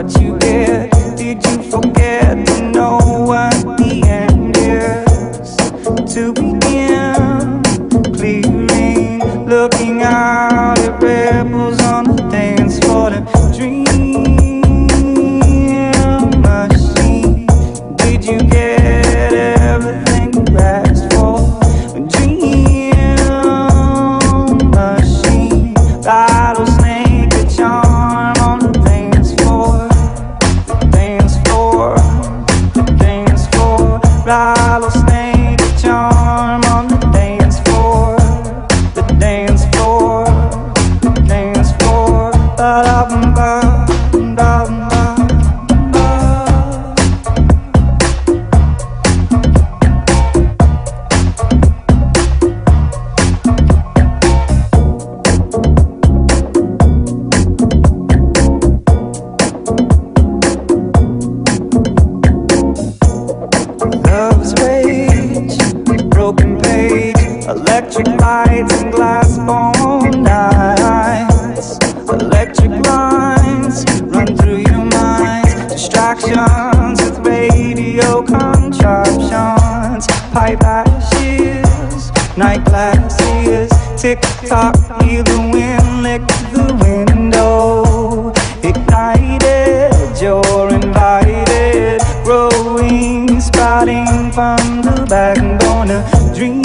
what you get. Did you forget to know what the end is? To begin clearing, looking out at rebels on the dance floor. The dream machine. Did you get everything you asked for? A dream machine. Rattlesnake, a charm on the dance floor. The dance floor, the dance floor. Rattlesnake, a charm on the dance floor. The dance floor, the dance floor. Ba-da-bum-ba, ba-da-bum-ba. Love's rage, broken page, electric lights and glass bone nights. Electric lines run through your mind. Distractions with radio contraptions. Pipe ashes, night glasses. Tick-tock, feel the wind lick the window. Ignited, you're invited. Growing, sprouting from the backbone. A dream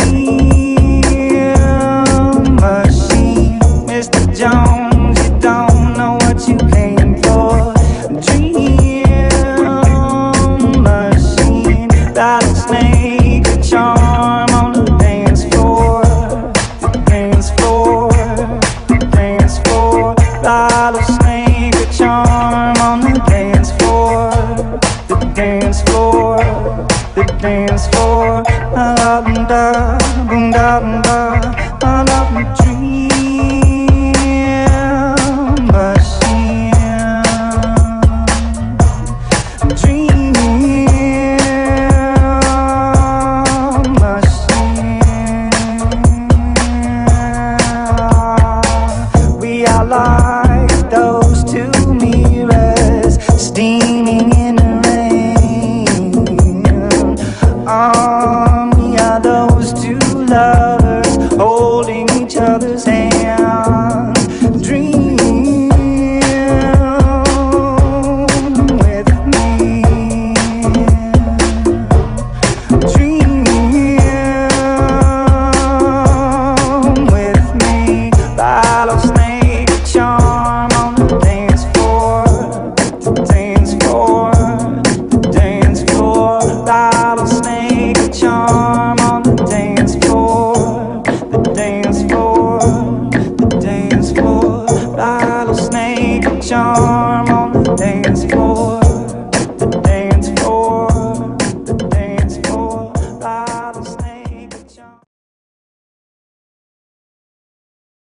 machine. Mr. Jones, you don't know what you came for. A dream machine. Rattlesnake, a charm on the dance floor. The dance floor, the dance floor. Rattlesnake, a charm on the dance floor. The dance floor, the dance floor. I love da, boom da, boom da. I love the dream machine. Dream machine. We are like those two mirrors steaming in the rain. We are those two lovers holding each other's hand. Dream with me. Dream with me. Rattlesnake, a charm on the dance floor. The dance floor, the dance floor. Rattlesnake, a charm.